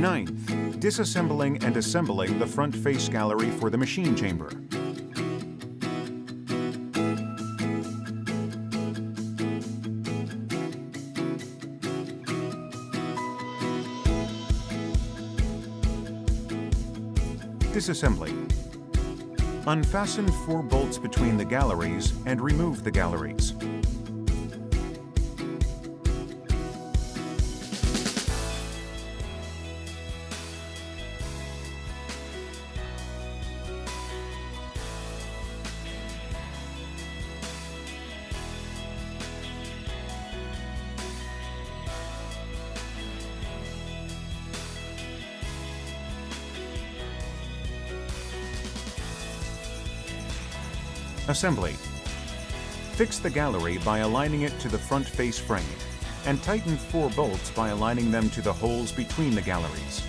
Ninth, disassembling and assembling the front face gallery for the machine chamber. Disassembly. Unfasten 4 bolts between the galleries and remove the galleries. Assembly. Fix the gallery by aligning it to the front face frame, and tighten 4 bolts by aligning them to the holes between the galleries.